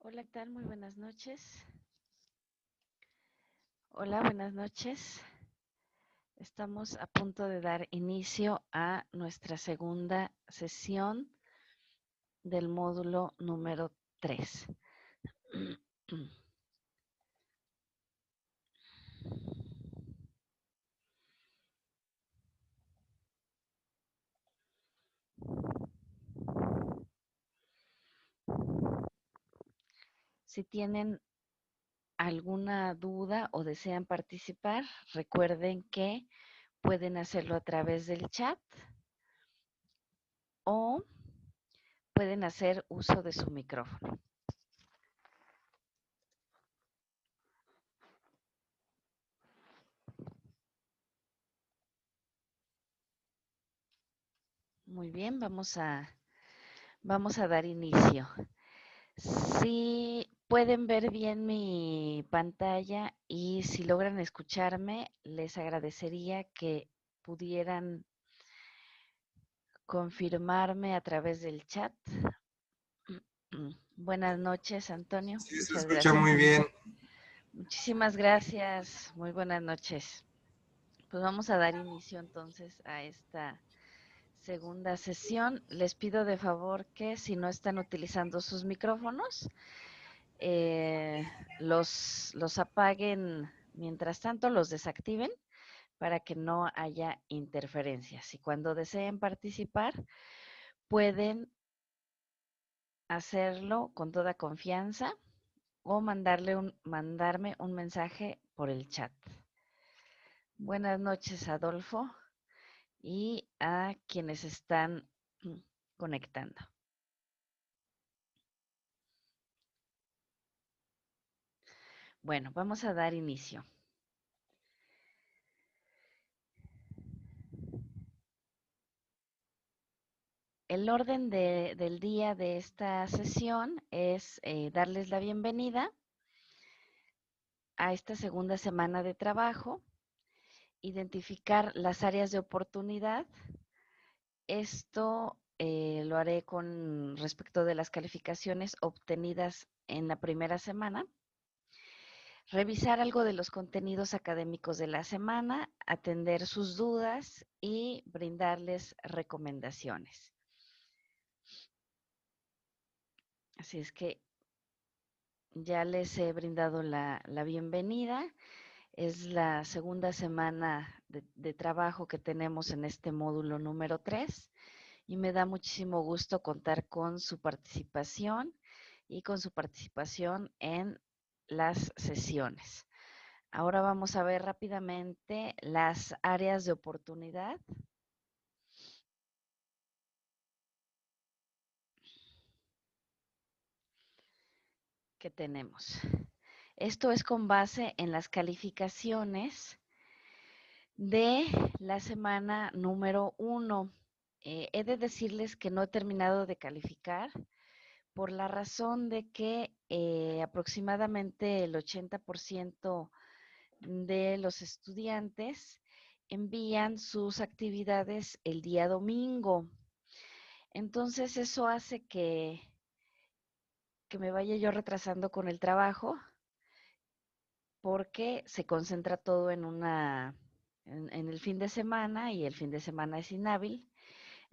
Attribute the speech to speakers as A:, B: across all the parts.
A: Hola, ¿qué tal? Muy buenas noches. Hola, buenas noches. Estamos a punto de dar inicio a nuestra segunda sesión del módulo número 3. Si tienen alguna duda o desean participar, recuerden que pueden hacerlo a través del chat o pueden hacer uso de su micrófono. Muy bien, vamos a dar inicio. Si pueden ver bien mi pantalla y si logran escucharme, les agradecería que pudieran confirmarme a través del chat. Buenas noches, Antonio.
B: Sí, se
A: Muchas
B: escucha muy
A: gracias.
B: bien.
A: Muchísimas gracias. Muy buenas noches. Pues vamos a dar inicio entonces a esta segunda sesión. Les pido de favor que si no están utilizando sus micrófonos, eh, los apaguen, mientras tanto los desactiven para que no haya interferencias. Y cuando deseen participar, pueden hacerlo con toda confianza o mandarme un mensaje por el chat. Buenas noches, Adolfo, y a quienes están conectando. Bueno, vamos a dar inicio. El orden del día de esta sesión es darles la bienvenida a esta segunda semana de trabajo, identificar las áreas de oportunidad. Esto lo haré con respecto de las calificaciones obtenidas en la primera semana. Revisar algo de los contenidos académicos de la semana, atender sus dudas y brindarles recomendaciones. Así es que ya les he brindado la bienvenida. Es la segunda semana de trabajo que tenemos en este módulo número 3 y me da muchísimo gusto contar con su participación y con su participación en las sesiones. Ahora vamos a ver rápidamente las áreas de oportunidad que tenemos. Esto es con base en las calificaciones de la semana número 1. He de decirles que no he terminado de calificar por la razón de que aproximadamente el 80% de los estudiantes envían sus actividades el día domingo. Entonces eso hace que me vaya yo retrasando con el trabajo porque se concentra todo en el fin de semana y el fin de semana es inhábil.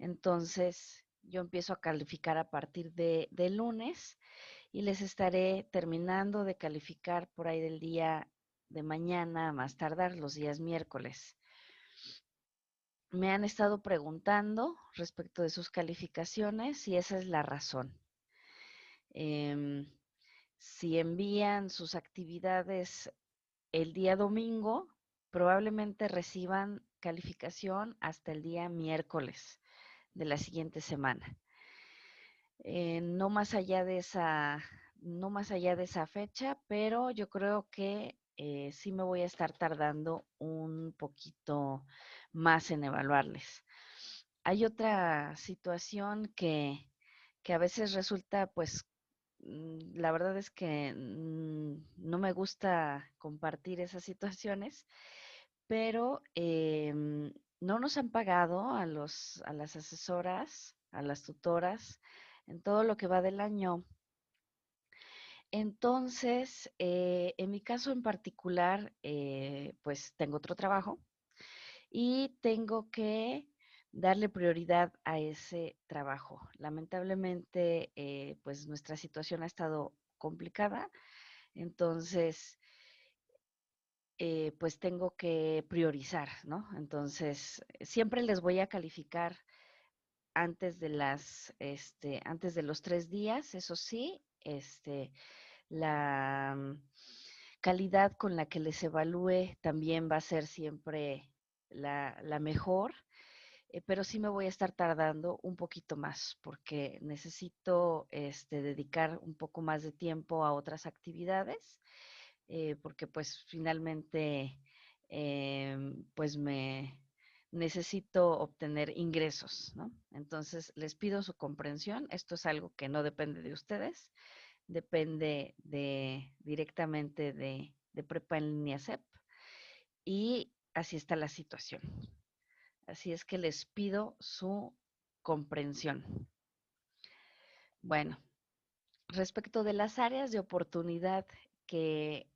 A: Entonces yo empiezo a calificar a partir de lunes y les estaré terminando de calificar por ahí del día de mañana, a más tardar los días miércoles. Me han estado preguntando respecto de sus calificaciones y esa es la razón. Em, si envían sus actividades el día domingo, probablemente reciban calificación hasta el día miércoles de la siguiente semana. No más allá de no más allá de esa fecha, pero yo creo que sí me voy a estar tardando un poquito más en evaluarles. Hay otra situación que a veces resulta, pues, la verdad es que no me gusta compartir esas situaciones, pero no nos han pagado a las asesoras, a las tutoras, en todo lo que va del año. Entonces, en mi caso en particular, pues tengo otro trabajo y tengo que darle prioridad a ese trabajo. Lamentablemente, pues nuestra situación ha estado complicada, entonces, pues tengo que priorizar, ¿no? Entonces, siempre les voy a calificar antes de los 3 días, eso sí, la calidad con la que les evalúe también va a ser siempre la mejor, pero sí me voy a estar tardando un poquito más porque necesito dedicar un poco más de tiempo a otras actividades, porque pues finalmente pues me necesito obtener ingresos, ¿no? Entonces les pido su comprensión, esto es algo que no depende de ustedes, depende directamente de Prepa en Línea CEP y así está la situación. Así es que les pido su comprensión. Bueno, respecto de las áreas de oportunidad que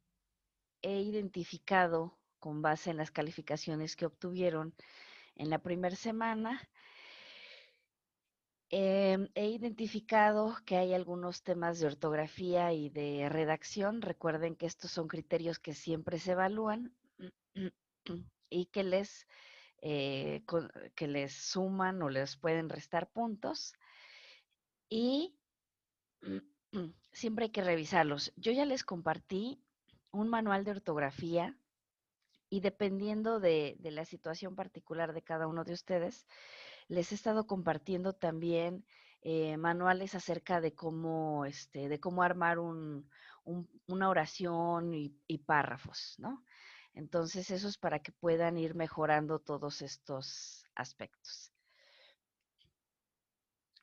A: he identificado con base en las calificaciones que obtuvieron en la primera semana, he identificado que hay algunos temas de ortografía y de redacción. Recuerden que estos son criterios que siempre se evalúan y que les suman o les pueden restar puntos. Y siempre hay que revisarlos. Yo ya les compartí un manual de ortografía y dependiendo de la situación particular de cada uno de ustedes, les he estado compartiendo también manuales acerca de cómo armar una oración y párrafos, ¿no? Entonces, eso es para que puedan ir mejorando todos estos aspectos.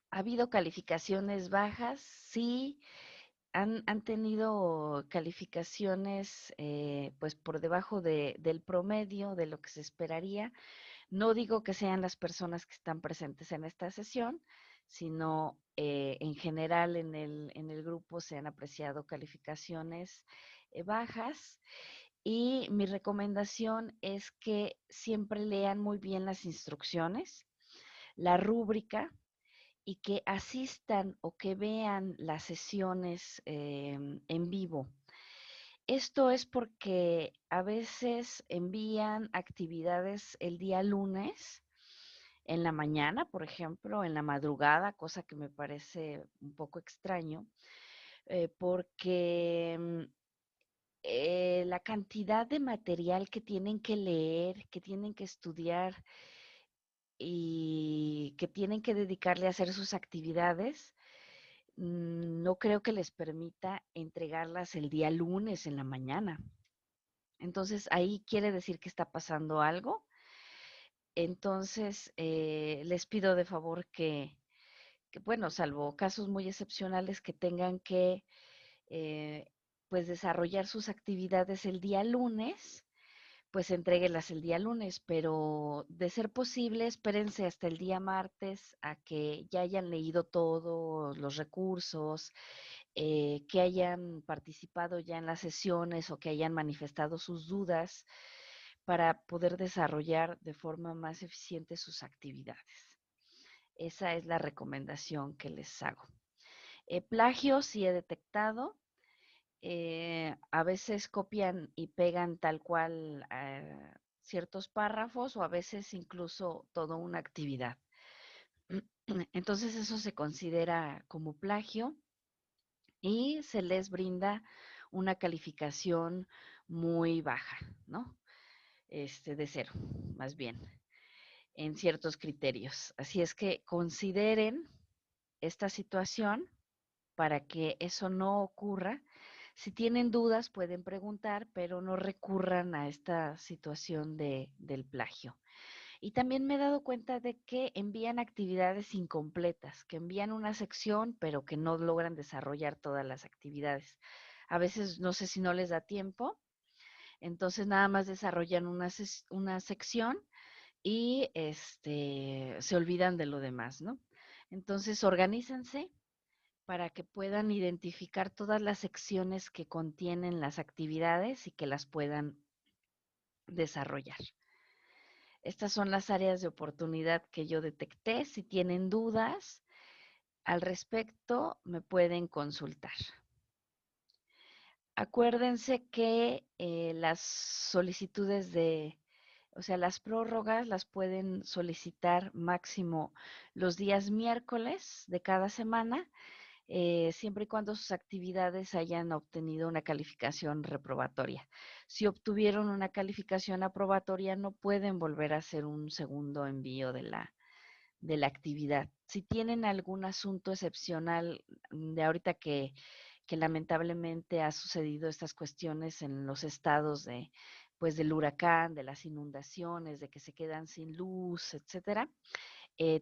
A: ¿Ha habido calificaciones bajas? Sí, han tenido calificaciones pues por debajo del promedio de lo que se esperaría. No digo que sean las personas que están presentes en esta sesión, sino en general en el grupo se han apreciado calificaciones bajas y mi recomendación es que siempre lean muy bien las instrucciones, la rúbrica y que asistan o que vean las sesiones en vivo. Esto es porque a veces envían actividades el día lunes en la mañana, por ejemplo, en la madrugada, cosa que me parece un poco extraño, porque la cantidad de material que tienen que leer, que tienen que estudiar y que tienen que dedicarle a hacer sus actividades, no creo que les permita entregarlas el día lunes en la mañana. Entonces, ahí quiere decir que está pasando algo. Entonces, les pido de favor bueno, salvo casos muy excepcionales que tengan que, eh, pues, desarrollar sus actividades el día lunes, pues entréguelas el día lunes, pero de ser posible, espérense hasta el día martes a que ya hayan leído todos los recursos, que hayan participado ya en las sesiones o que hayan manifestado sus dudas para poder desarrollar de forma más eficiente sus actividades. Esa es la recomendación que les hago. Plagio sí he detectado. A veces copian y pegan tal cual ciertos párrafos o a veces incluso toda una actividad. Entonces eso se considera como plagio y se les brinda una calificación muy baja, ¿no? De 0, más bien, en ciertos criterios. Así es que consideren esta situación para que eso no ocurra. Si tienen dudas pueden preguntar, pero no recurran a esta situación del plagio. Y también me he dado cuenta de que envían actividades incompletas, que envían una sección, pero que no logran desarrollar todas las actividades. A veces no sé si no les da tiempo, entonces nada más desarrollan una sección y se olvidan de lo demás, ¿no? Entonces, organícense, para que puedan identificar todas las secciones que contienen las actividades y que las puedan desarrollar. Estas son las áreas de oportunidad que yo detecté. Si tienen dudas al respecto, me pueden consultar. Acuérdense que las solicitudes o sea, las prórrogas las pueden solicitar máximo los días miércoles de cada semana, siempre y cuando sus actividades hayan obtenido una calificación reprobatoria. Si obtuvieron una calificación aprobatoria, no pueden volver a hacer un segundo envío de la actividad. Si tienen algún asunto excepcional de ahorita que lamentablemente ha sucedido estas cuestiones en los estados de, pues del huracán, de las inundaciones, de que se quedan sin luz, etcétera,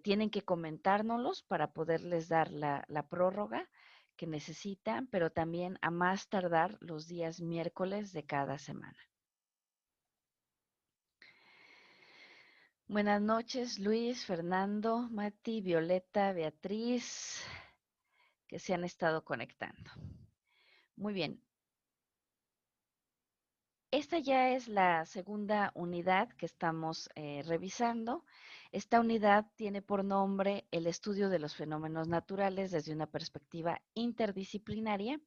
A: tienen que comentárnoslos para poderles dar la prórroga que necesitan, pero también a más tardar los días miércoles de cada semana. Buenas noches, Luis, Fernando, Mati, Violeta, Beatriz, que se han estado conectando. Muy bien. Esta ya es la segunda unidad que estamos revisando. Esta unidad tiene por nombre el estudio de los fenómenos naturales desde una perspectiva interdisciplinaria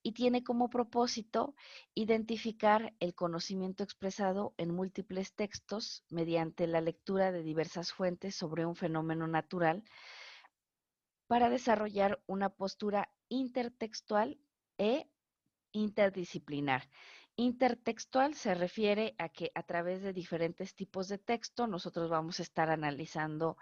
A: y tiene como propósito identificar el conocimiento expresado en múltiples textos mediante la lectura de diversas fuentes sobre un fenómeno natural para desarrollar una postura intertextual e interdisciplinar. Intertextual se refiere a que a través de diferentes tipos de texto nosotros vamos a estar analizando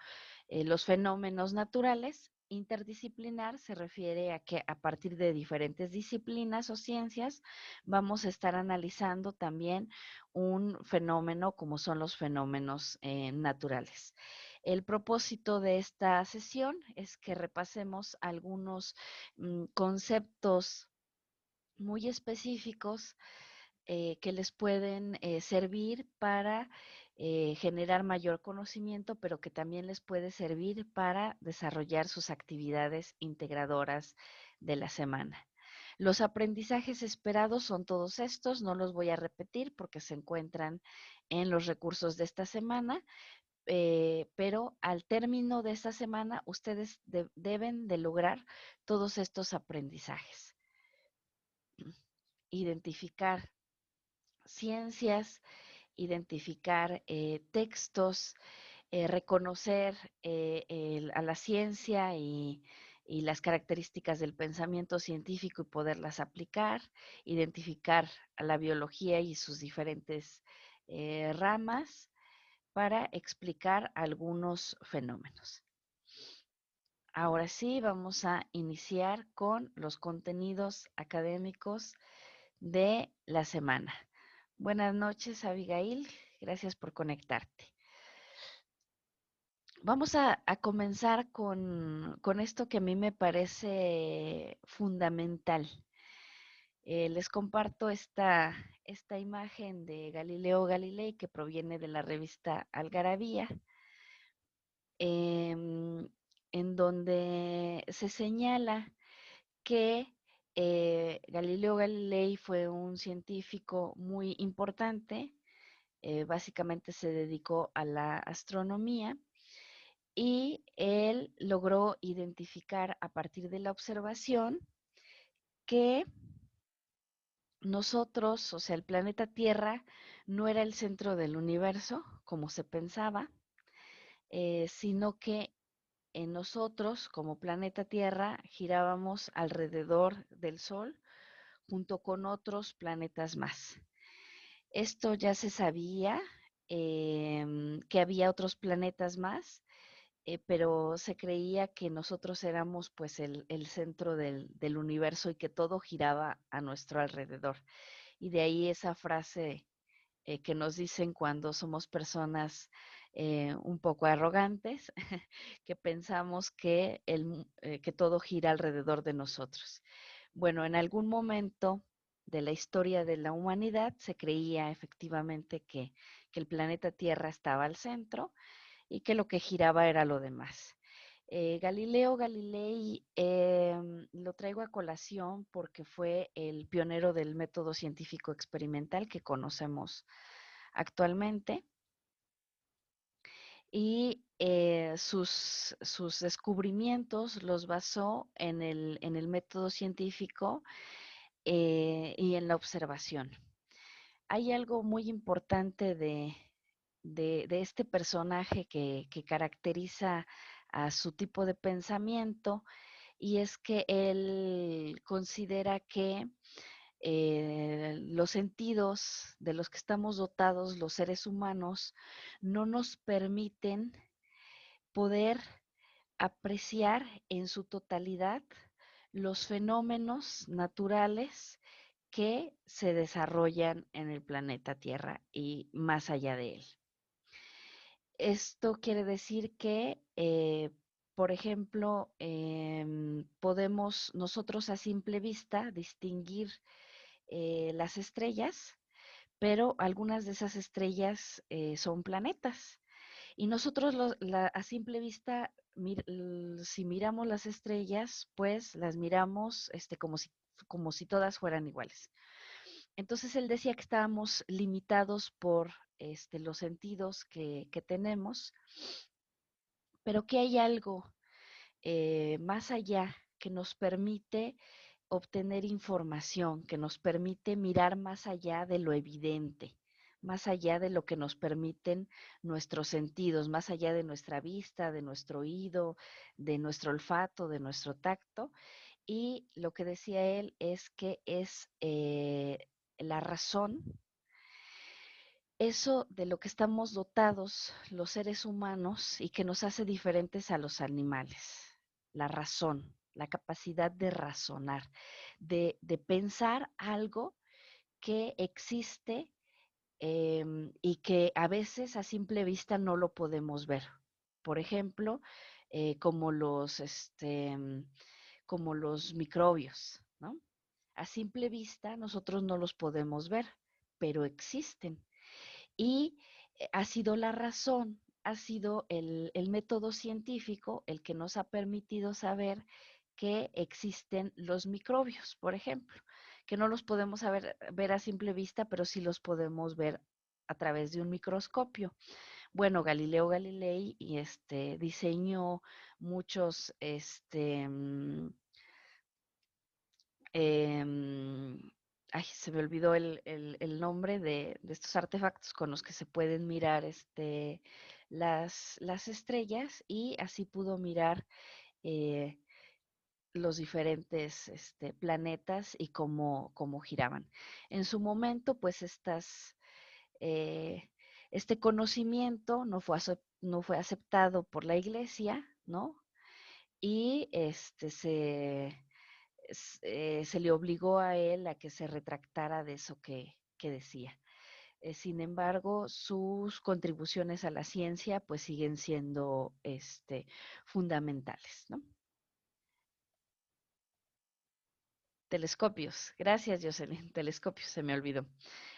A: los fenómenos naturales. Interdisciplinar se refiere a que a partir de diferentes disciplinas o ciencias vamos a estar analizando también un fenómeno como son los fenómenos naturales. El propósito de esta sesión es que repasemos algunos conceptos muy específicos que les pueden servir para generar mayor conocimiento, pero que también les puede servir para desarrollar sus actividades integradoras de la semana. Los aprendizajes esperados son todos estos, no los voy a repetir porque se encuentran en los recursos de esta semana, pero al término de esta semana ustedes deben de lograr todos estos aprendizajes. Identificar ciencias, identificar textos, reconocer a la ciencia y las características del pensamiento científico y poderlas aplicar, identificar a la biología y sus diferentes ramas para explicar algunos fenómenos. Ahora sí, vamos a iniciar con los contenidos académicos de la semana. Buenas noches, Abigail. Gracias por conectarte. Vamos a comenzar con esto que a mí me parece fundamental. Les comparto esta imagen de Galileo Galilei que proviene de la revista Algarabía, en donde se señala que Galileo Galilei fue un científico muy importante, básicamente se dedicó a la astronomía y él logró identificar a partir de la observación que nosotros, o sea, el planeta Tierra, no era el centro del universo, como se pensaba, sino que nosotros, como planeta Tierra, girábamos alrededor del Sol junto con otros planetas más. Esto ya se sabía, que había otros planetas más, pero se creía que nosotros éramos pues el centro del universo y que todo giraba a nuestro alrededor. Y de ahí esa frase que nos dicen cuando somos personas un poco arrogantes, que pensamos que todo gira alrededor de nosotros. Bueno, en algún momento de la historia de la humanidad se creía efectivamente que el planeta Tierra estaba al centro y que lo que giraba era lo demás. Galileo Galilei lo traigo a colación porque fue el pionero del método científico experimental que conocemos actualmente y sus descubrimientos los basó en el método científico y en la observación. Hay algo muy importante de este personaje que caracteriza a su tipo de pensamiento y es que él considera que los sentidos de los que estamos dotados los seres humanos no nos permiten poder apreciar en su totalidad los fenómenos naturales que se desarrollan en el planeta Tierra y más allá de él. Esto quiere decir que, por ejemplo, podemos nosotros a simple vista distinguir las estrellas, pero algunas de esas estrellas son planetas. Y nosotros a simple vista, si miramos las estrellas, pues las miramos como si todas fueran iguales. Entonces él decía que estábamos limitados por los sentidos que tenemos, pero que hay algo más allá que nos permite obtener información, que nos permite mirar más allá de lo evidente, más allá de lo que nos permiten nuestros sentidos, más allá de nuestra vista, de nuestro oído, de nuestro olfato, de nuestro tacto. Y lo que decía él es que es la razón, eso de lo que estamos dotados los seres humanos y que nos hace diferentes a los animales, la razón, la capacidad de razonar, de pensar algo que existe y que a veces a simple vista no lo podemos ver. Por ejemplo, como como los microbios, ¿no? A simple vista nosotros no los podemos ver, pero existen. Y ha sido la razón, ha sido el método científico el que nos ha permitido saber que existen los microbios, por ejemplo, que no los podemos ver a simple vista, pero sí los podemos ver a través de un microscopio. Bueno, Galileo Galilei diseñó muchos em, ay, se me olvidó el nombre de estos artefactos con los que se pueden mirar las estrellas y así pudo mirar eh, los diferentes planetas y cómo giraban. En su momento, pues eh, este conocimiento no fue aceptado por la iglesia, ¿no? Y se le obligó a él a que se retractara de eso que decía. Sin embargo, sus contribuciones a la ciencia pues siguen siendo fundamentales, ¿no? Telescopios, gracias Jocelyn, telescopios, se me olvidó.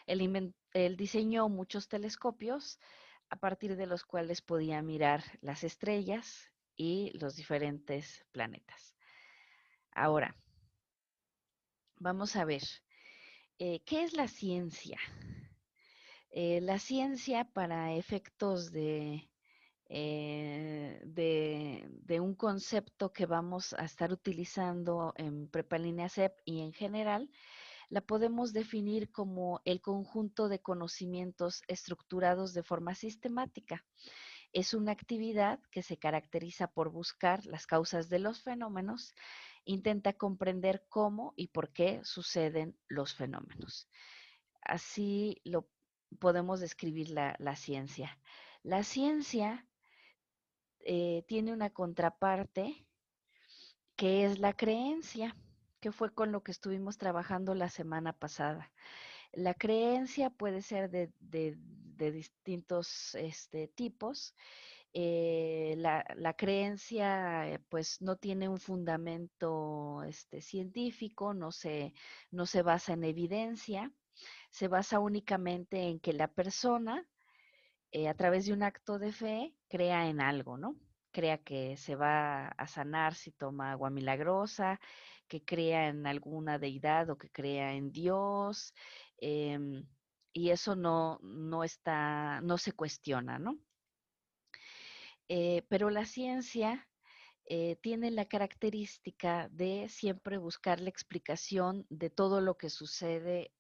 A: Él diseñó muchos telescopios a partir de los cuales podía mirar las estrellas y los diferentes planetas. Ahora, vamos a ver, ¿qué es la ciencia? La ciencia para efectos de un concepto que vamos a estar utilizando en Prepa en Línea CEP y en general, la podemos definir como el conjunto de conocimientos estructurados de forma sistemática. Es una actividad que se caracteriza por buscar las causas de los fenómenos, intenta comprender cómo y por qué suceden los fenómenos. Así lo podemos describir la ciencia. La ciencia tiene una contraparte que es la creencia, que fue con lo que estuvimos trabajando la semana pasada. La creencia puede ser de distintos tipos. La creencia pues no tiene un fundamento científico, no se basa en evidencia, se basa únicamente en que la persona a través de un acto de fe crea en algo, ¿no? crea que se va a sanar si toma agua milagrosa, que crea en alguna deidad o que crea en Dios, em, y eso no se cuestiona, ¿no? Pero la ciencia tiene la característica de siempre buscar la explicación de todo lo que sucede,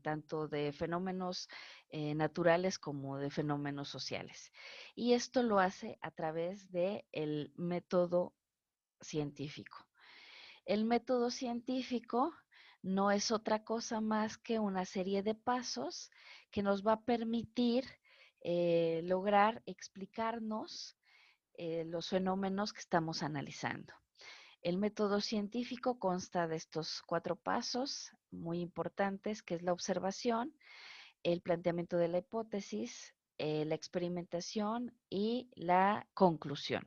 A: tanto de fenómenos naturales como de fenómenos sociales. Y esto lo hace a través del método científico. El método científico no es otra cosa más que una serie de pasos que nos va a permitir lograr explicarnos los fenómenos que estamos analizando. El método científico consta de estos 4 pasos muy importantes, que es la observación, el planteamiento de la hipótesis, la experimentación y la conclusión.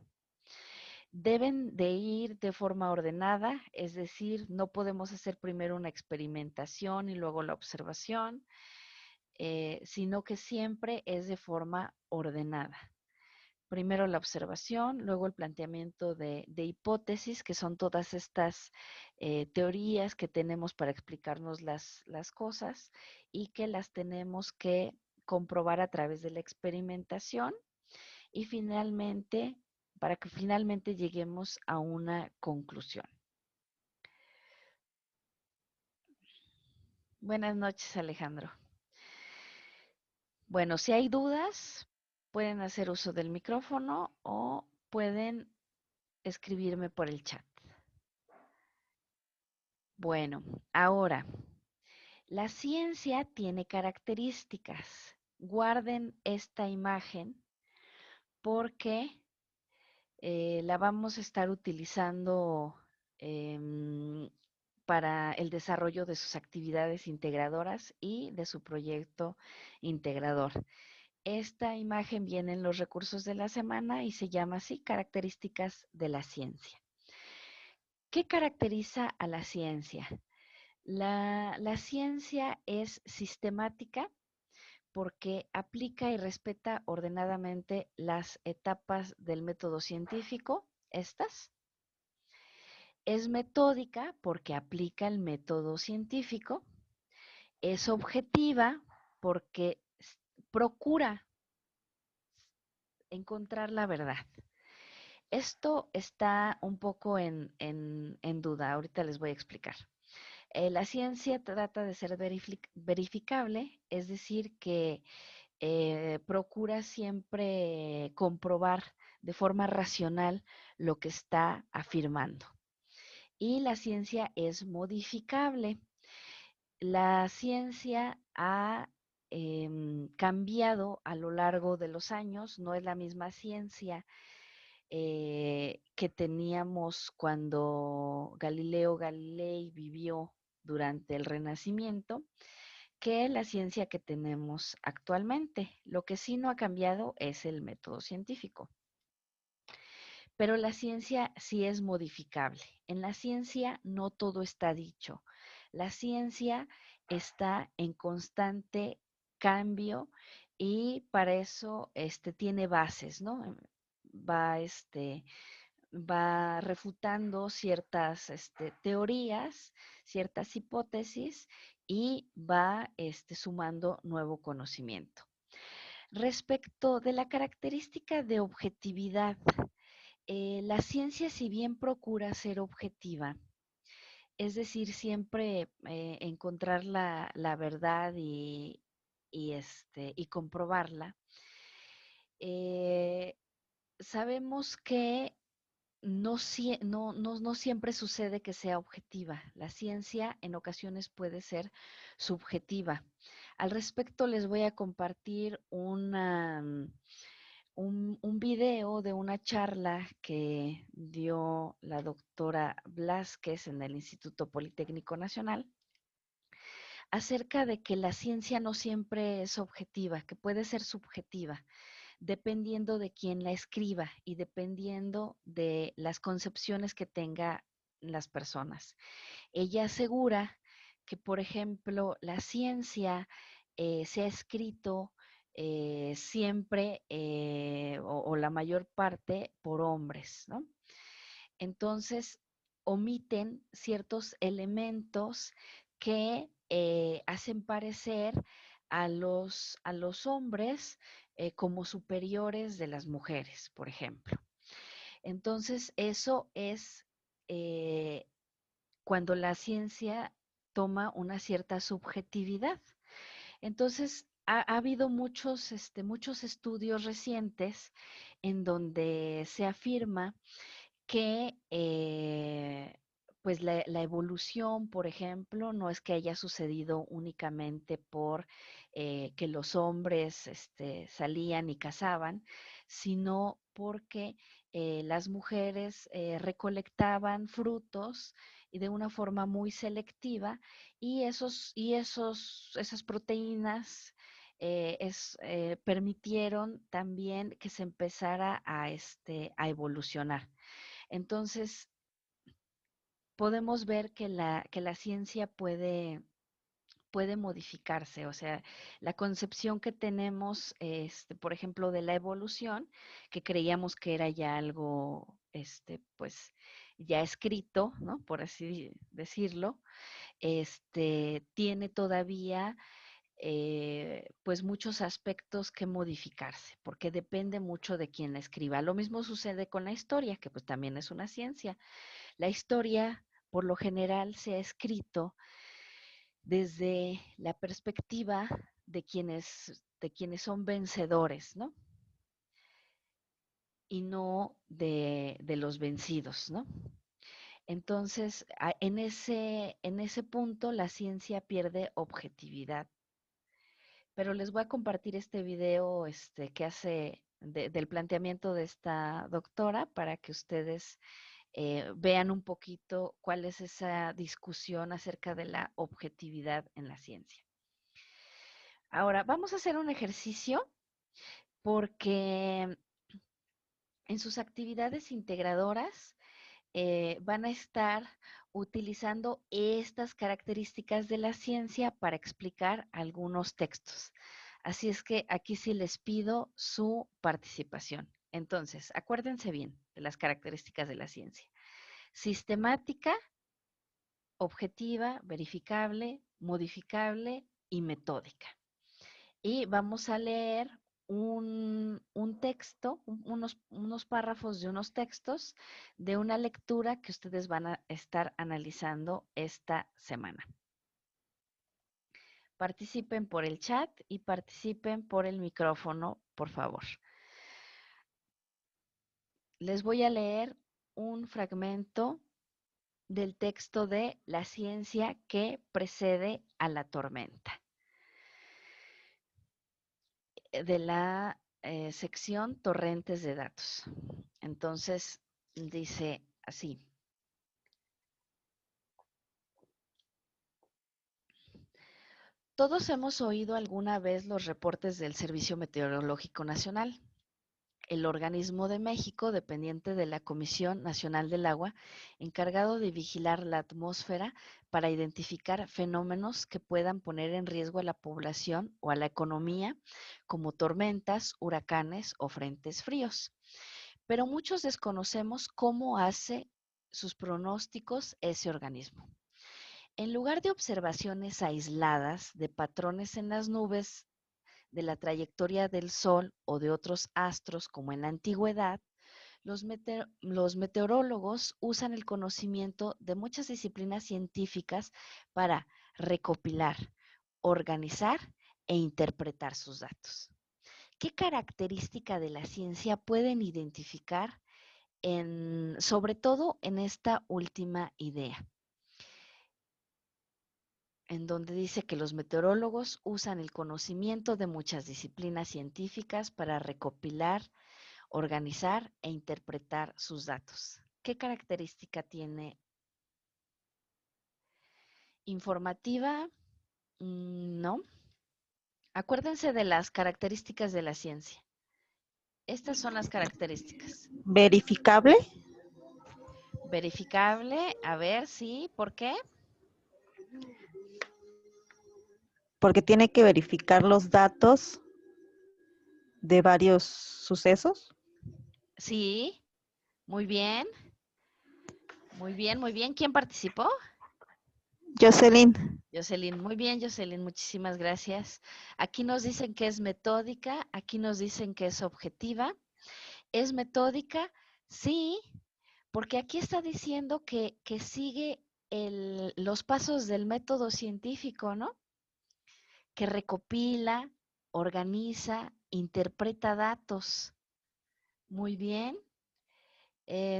A: Deben de ir de forma ordenada, es decir, no podemos hacer primero una experimentación y luego la observación, sino que siempre es de forma ordenada. Primero la observación, luego el planteamiento de hipótesis, que son todas estas teorías que tenemos para explicarnos las cosas y que las tenemos que comprobar a través de la experimentación y finalmente, para que finalmente lleguemos a una conclusión. Buenas noches, Alejandro. Bueno, si hay dudas, pueden hacer uso del micrófono o pueden escribirme por el chat. Bueno, ahora, la ciencia tiene características. Guarden esta imagen porque la vamos a estar utilizando para el desarrollo de sus actividades integradoras y de su proyecto integrador. Esta imagen viene en los recursos de la semana y se llama así, características de la ciencia. ¿Qué caracteriza a la ciencia? La ciencia es sistemática porque aplica y respeta ordenadamente las etapas del método científico, estas. Es metódica porque aplica el método científico. Es objetiva porque procura encontrar la verdad. Esto está un poco en duda, ahorita les voy a explicar. La ciencia trata de ser verificable, es decir, que procura siempre comprobar de forma racional lo que está afirmando. Y la ciencia es modificable. La ciencia ha cambiado a lo largo de los años, no es la misma ciencia que teníamos cuando Galileo Galilei vivió durante el Renacimiento, que la ciencia que tenemos actualmente. Lo que sí no ha cambiado es el método científico. Pero la ciencia sí es modificable. En la ciencia no todo está dicho. La ciencia está en constante cambio y para eso tiene bases, ¿no? Va, va refutando ciertas teorías, ciertas hipótesis y va sumando nuevo conocimiento. Respecto de la característica de objetividad, la ciencia, si bien procura ser objetiva, es decir, siempre encontrar la verdad y comprobarla, sabemos que no siempre sucede que sea objetiva. La ciencia en ocasiones puede ser subjetiva. Al respecto les voy a compartir un video de una charla que dio la doctora Blázquez en el Instituto Politécnico Nacional acerca de que la ciencia no siempre es objetiva, que puede ser subjetiva, dependiendo de quién la escriba y dependiendo de las concepciones que tenga las personas. Ella asegura que, por ejemplo, la ciencia se ha escrito siempre o la mayor parte por hombres, ¿no? Entonces, omiten ciertos elementos que hacen parecer a los hombres como superiores de las mujeres, por ejemplo. Entonces, eso es eh, cuando la ciencia toma una cierta subjetividad. Entonces, ha habido muchos estudios recientes en donde se afirma que pues la evolución, por ejemplo, no es que haya sucedido únicamente por que los hombres salían y cazaban, sino porque las mujeres recolectaban frutos y de una forma muy selectiva y esas proteínas permitieron también que se empezara a evolucionar. Entonces, podemos ver que la ciencia puede modificarse, o sea, la concepción que tenemos, por ejemplo, de la evolución, que creíamos que era ya algo, pues, ya escrito, ¿no? Por así decirlo, tiene todavía, pues, muchos aspectos que modificarse, porque depende mucho de quién la escriba. Lo mismo sucede con la historia, que pues también es una ciencia. La historia, por lo general, se ha escrito desde la perspectiva de quienes son vencedores, ¿no? Y no de los vencidos, ¿no? Entonces, en ese punto, la ciencia pierde objetividad. Pero les voy a compartir este video que hace del planteamiento de esta doctora para que ustedes vean un poquito cuál es esa discusión acerca de la objetividad en la ciencia. Ahora, vamos a hacer un ejercicio porque en sus actividades integradoras van a estar utilizando estas características de la ciencia para explicar algunos textos. Así es que aquí sí les pido su participación. Entonces, acuérdense bien de las características de la ciencia. Sistemática, objetiva, verificable, modificable y metódica. Y vamos a leer un texto, unos párrafos de unos textos de una lectura que ustedes van a estar analizando esta semana. Participen por el chat y participen por el micrófono, por favor. Les voy a leer un fragmento del texto de La ciencia que precede a la tormenta, de la sección Torrentes de datos. Entonces, dice así. Todos hemos oído alguna vez los reportes del Servicio Meteorológico Nacional, el organismo de México dependiente de la Comisión Nacional del Agua, encargado de vigilar la atmósfera para identificar fenómenos que puedan poner en riesgo a la población o a la economía, como tormentas, huracanes o frentes fríos. Pero muchos desconocemos cómo hace sus pronósticos ese organismo. En lugar de observaciones aisladas de patrones en las nubes, de la trayectoria del Sol o de otros astros como en la antigüedad, los meteorólogos usan el conocimiento de muchas disciplinas científicas para recopilar, organizar e interpretar sus datos. ¿Qué característica de la ciencia pueden identificar sobre todo en esta última idea? En donde dice que los meteorólogos usan el conocimiento de muchas disciplinas científicas para recopilar, organizar e interpretar sus datos. ¿Qué característica tiene? ¿Informativa? No. Acuérdense de las características de la ciencia. Estas son las características.
B: ¿Verificable?
A: Verificable, a ver, sí, ¿por qué?
B: Porque tiene que verificar los datos de varios sucesos.
A: Sí, muy bien, muy bien, muy bien. ¿Quién participó?
B: Jocelyn.
A: Jocelyn, muy bien, Jocelyn, muchísimas gracias. Aquí nos dicen que es metódica, aquí nos dicen que es objetiva. ¿Es metódica? Sí, porque aquí está diciendo que sigue los pasos del método científico, ¿no? Que recopila, organiza, interpreta datos. Muy bien.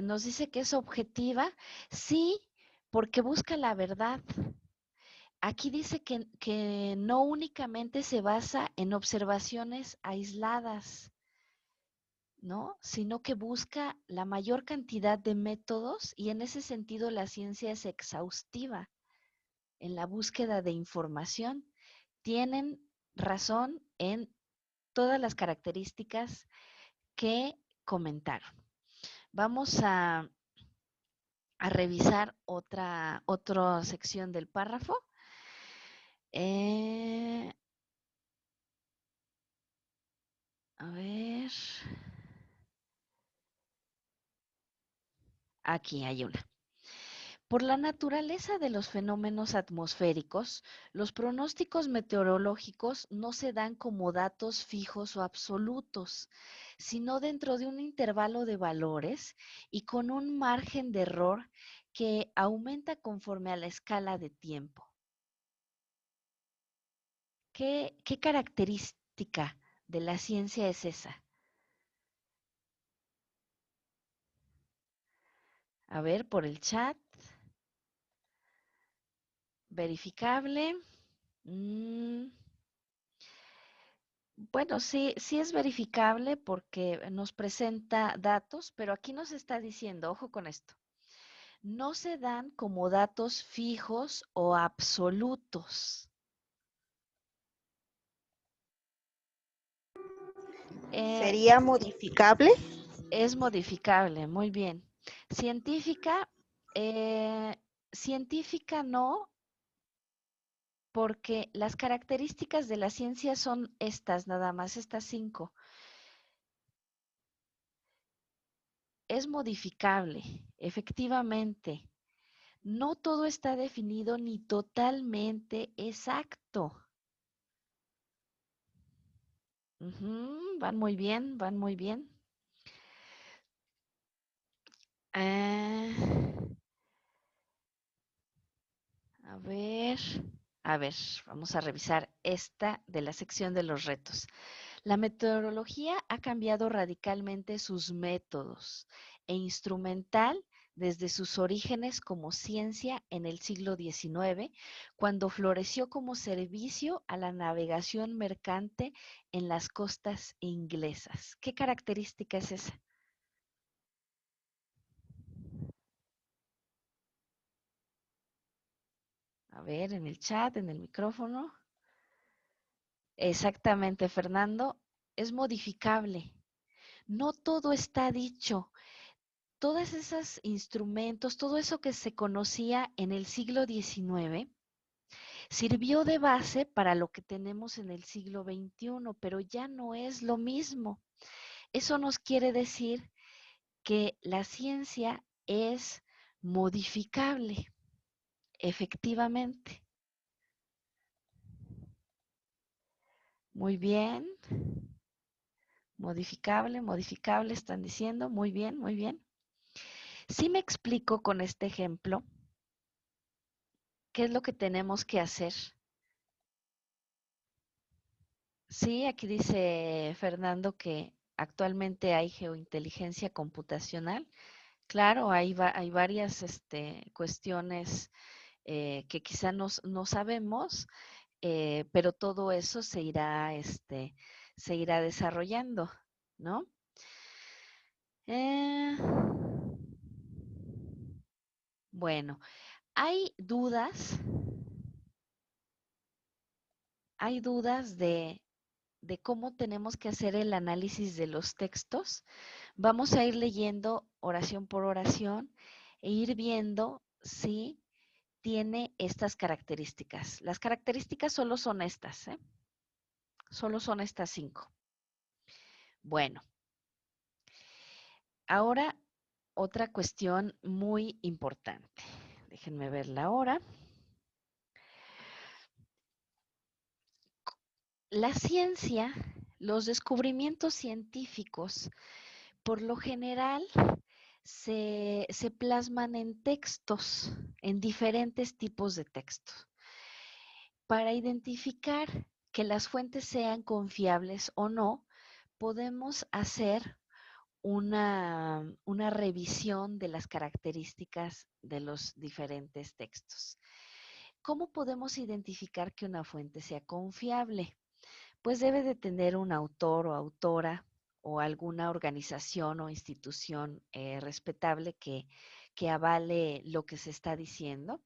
A: Nos dice que es objetiva. Sí, porque busca la verdad. Aquí dice que no únicamente se basa en observaciones aisladas, ¿no? Sino que busca la mayor cantidad de métodos y en ese sentido la ciencia es exhaustiva en la búsqueda de información. Tienen razón en todas las características que comentaron. Vamos a revisar otra sección del párrafo. Eh, a ver. Aquí hay una. Por la naturaleza de los fenómenos atmosféricos, los pronósticos meteorológicos no se dan como datos fijos o absolutos, sino dentro de un intervalo de valores y con un margen de error que aumenta conforme a la escala de tiempo. ¿Qué característica de la ciencia es esa? A ver, por el chat. Verificable. Mm, Bueno, sí, sí es verificable porque nos presenta datos, pero aquí nos está diciendo, ojo con esto, no se dan como datos fijos o absolutos. Eh,
B: ¿Sería modificable?
A: es modificable, muy bien. Científica, eh, científica no, porque las características de la ciencia son estas, nada más, estas 5. Es modificable, efectivamente. No todo está definido ni totalmente exacto. Van muy bien, van muy bien. Ah, a ver, a ver, vamos a revisar esta de la sección de los retos. La meteorología ha cambiado radicalmente sus métodos e instrumental desde sus orígenes como ciencia en el siglo XIX, cuando floreció como servicio a la navegación mercante en las costas inglesas. ¿Qué característica es esa? A ver, en el chat, en el micrófono. Exactamente, Fernando. Es modificable. No todo está dicho. Todos esos instrumentos, todo eso que se conocía en el siglo XIX, sirvió de base para lo que tenemos en el siglo XXI, pero ya no es lo mismo. Eso nos quiere decir que la ciencia es modificable, efectivamente. Muy bien. Modificable, modificable, están diciendo. Muy bien, muy bien. Si me explico con este ejemplo, ¿qué es lo que tenemos que hacer? Sí, aquí dice Fernando que actualmente hay geointeligencia computacional. Claro, hay varias cuestiones que quizá no sabemos, pero todo eso se irá desarrollando, ¿no? Eh, bueno, hay dudas de cómo tenemos que hacer el análisis de los textos. Vamos a ir leyendo oración por oración e ir viendo si tiene estas características. Las características solo son estas, ¿eh? Solo son estas 5. Bueno, ahora otra cuestión muy importante. Déjenme ver la hora. La ciencia, los descubrimientos científicos, por lo general, se plasman en textos, en diferentes tipos de textos. Para identificar que las fuentes sean confiables o no, podemos hacer una revisión de las características de los diferentes textos. ¿Cómo podemos identificar que una fuente sea confiable? Pues debe de tener un autor o autora o alguna organización o institución respetable que avale lo que se está diciendo.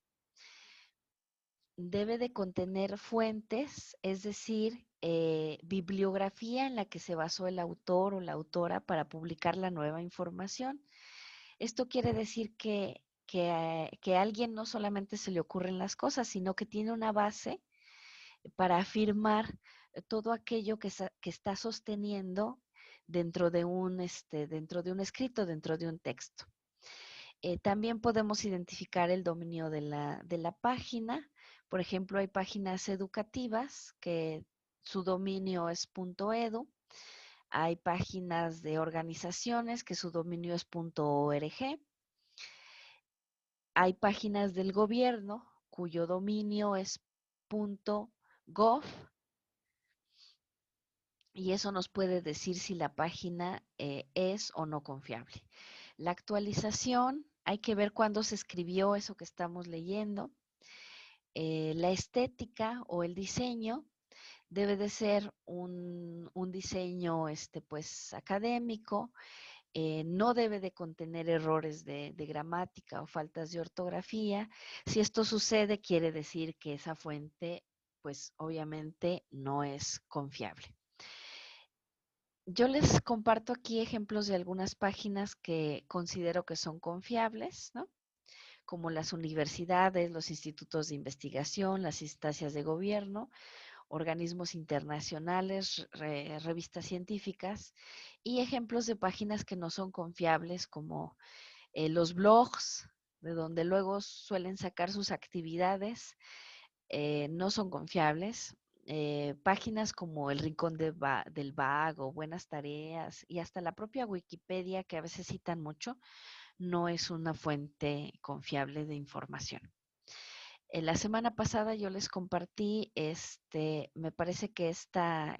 A: Debe de contener fuentes, es decir, bibliografía en la que se basó el autor o la autora para publicar la nueva información. Esto quiere decir que a alguien no solamente se le ocurren las cosas, sino que tiene una base para afirmar todo aquello que está sosteniendo dentro de un escrito, dentro de un texto. También podemos identificar el dominio de la página. Por ejemplo, hay páginas educativas que su dominio es .edu. Hay páginas de organizaciones que su dominio es .org. Hay páginas del gobierno cuyo dominio es .gov. Y eso nos puede decir si la página es o no confiable. La actualización, hay que ver cuándo se escribió eso que estamos leyendo. La estética o el diseño debe de ser un diseño pues, académico, no debe de contener errores de gramática o faltas de ortografía. Si esto sucede, quiere decir que esa fuente, pues obviamente no es confiable. Yo les comparto aquí ejemplos de algunas páginas que considero que son confiables, ¿no? Como las universidades, los institutos de investigación, las instancias de gobierno, organismos internacionales, revistas científicas y ejemplos de páginas que no son confiables como los blogs, de donde luego suelen sacar sus actividades, no son confiables. Páginas como El Rincón del Vago, Buenas Tareas y hasta la propia Wikipedia, que a veces citan mucho, no es una fuente confiable de información. La semana pasada yo les compartí, me parece que esta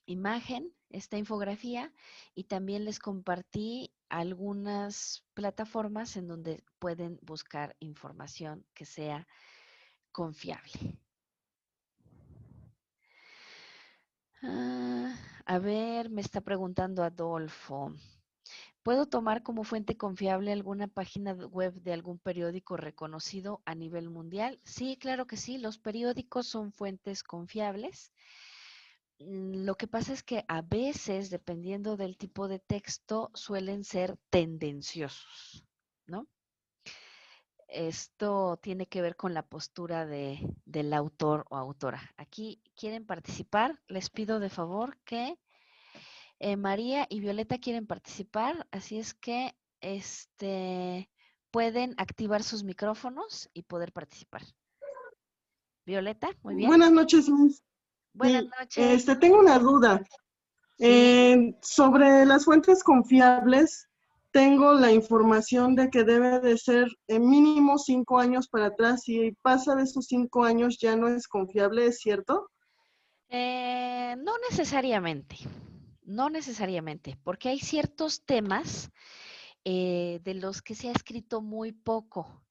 A: imagen, esta infografía, y también les compartí algunas plataformas en donde pueden buscar información que sea confiable. A ver, me está preguntando Adolfo. ¿Puedo tomar como fuente confiable alguna página web de algún periódico reconocido a nivel mundial? Sí, claro que sí, los periódicos son fuentes confiables. Lo que pasa es que a veces, dependiendo del tipo de texto, suelen ser tendenciosos, ¿no? Esto tiene que ver con la postura del autor o autora. Aquí quieren participar, les pido de favor que María y Violeta quieren participar, así es que pueden activar sus micrófonos y poder participar. Violeta, muy bien.
C: Buenas noches, Miss.
A: Buenas
C: Sí,
A: noches.
C: tengo una duda.
A: Sí.
C: Sobre las fuentes confiables, tengo la información de que debe de ser mínimo 5 años para atrás. Si pasa de esos 5 años ya no es confiable, ¿es cierto?
A: No necesariamente, no necesariamente, porque hay ciertos temas de los que se ha escrito muy poco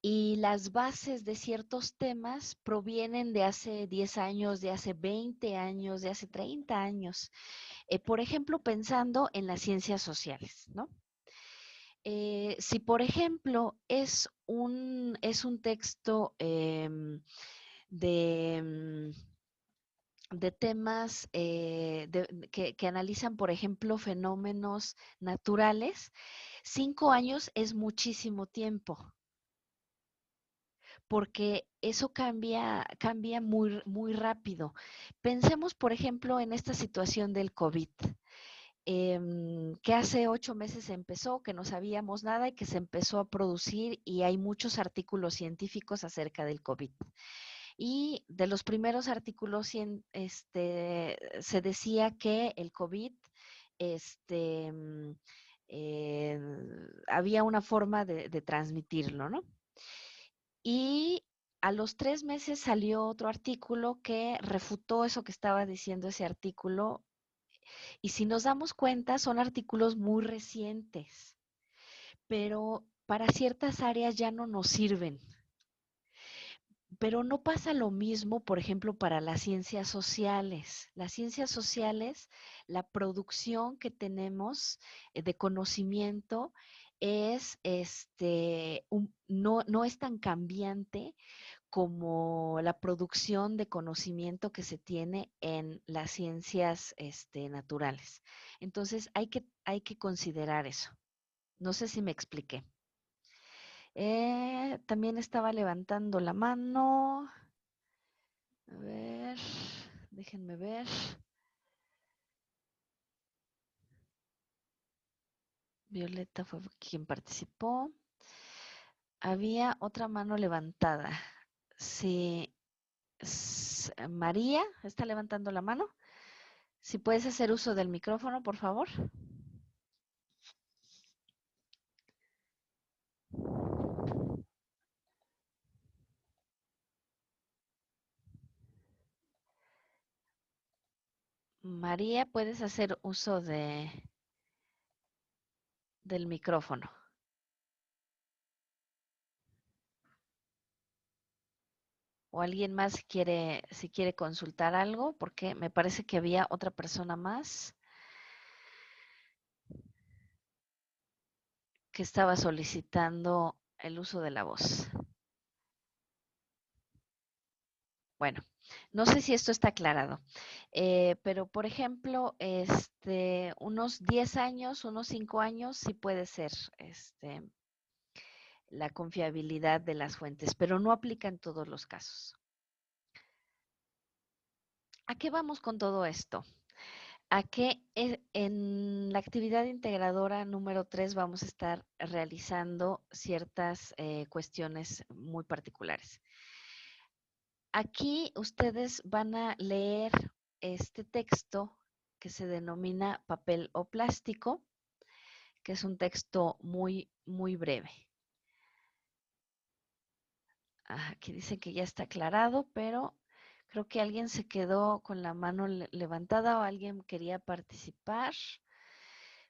A: y las bases de ciertos temas provienen de hace 10 años, de hace 20 años, de hace 30 años. Por ejemplo, pensando en las ciencias sociales, ¿no? Si, por ejemplo, es un texto de, de temas que analizan, por ejemplo, fenómenos naturales, 5 años es muchísimo tiempo. porque eso cambia muy rápido. Pensemos, por ejemplo, en esta situación del COVID, que hace 8 meses empezó, que no sabíamos nada y que se empezó a producir y hay muchos artículos científicos acerca del COVID. Y de los primeros artículos se decía que el COVID, este, mm, eh, había una forma de transmitirlo, ¿no? Y a los 3 meses salió otro artículo que refutó eso que estaba diciendo ese artículo. Y si nos damos cuenta, son artículos muy recientes, pero para ciertas áreas ya no nos sirven. Pero no pasa lo mismo, por ejemplo, para las ciencias sociales. Las ciencias sociales, la producción que tenemos de conocimiento es no es tan cambiante como la producción de conocimiento que se tiene en las ciencias naturales. Entonces hay que considerar eso. No sé si me expliqué. También estaba levantando la mano. A ver, déjenme ver. Violeta fue quien participó. Había otra mano levantada. Sí, María está levantando la mano. Si puedes hacer uso del micrófono, por favor. María, puedes hacer uso del micrófono. O alguien más si quiere consultar algo, porque me parece que había otra persona más que estaba solicitando el uso de la voz. Bueno, no sé si esto está aclarado, pero por ejemplo, unos 10 años, unos 5 años, sí puede ser la confiabilidad de las fuentes, pero no aplica en todos los casos. ¿A qué vamos con todo esto? A que en la actividad integradora número 3 vamos a estar realizando ciertas cuestiones muy particulares. Aquí ustedes van a leer este texto que se denomina Papel o Plástico, que es un texto muy breve. Aquí dice que ya está aclarado, pero creo que alguien se quedó con la mano levantada o alguien quería participar,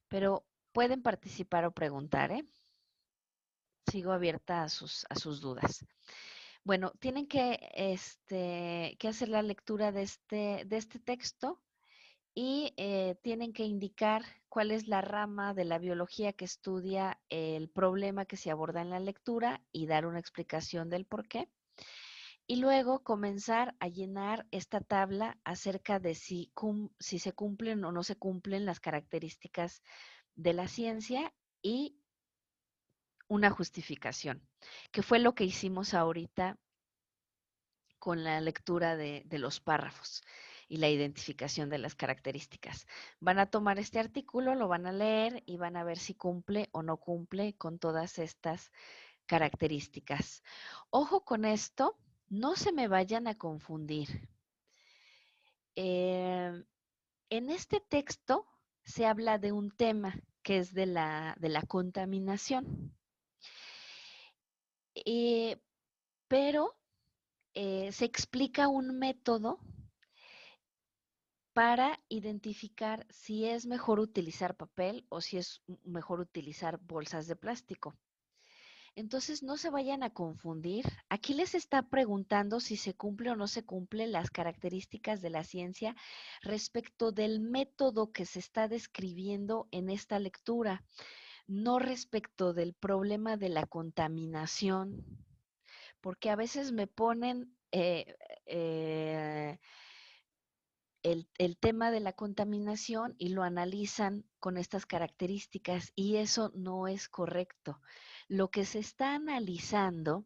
A: pero pueden participar o preguntar, ¿eh? Sigo abierta a sus dudas. Bueno, tienen que hacer la lectura de este texto y tienen que indicar cuál es la rama de la biología que estudia el problema que se aborda en la lectura y dar una explicación del por qué. Y luego comenzar a llenar esta tabla acerca de si se cumplen o no se cumplen las características de la ciencia y una justificación, que fue lo que hicimos ahorita con la lectura de los párrafos y la identificación de las características. Van a tomar este artículo, lo van a leer y van a ver si cumple o no cumple con todas estas características. Ojo con esto, no se me vayan a confundir. En este texto se habla de un tema que es de la contaminación. Pero se explica un método para identificar si es mejor utilizar papel o si es mejor utilizar bolsas de plástico. Entonces, no se vayan a confundir. Aquí les está preguntando si se cumple o no se cumplen las características de la ciencia respecto del método que se está describiendo en esta lectura, no respecto del problema de la contaminación, porque a veces me ponen el tema de la contaminación y lo analizan con estas características y eso no es correcto. Lo que se está analizando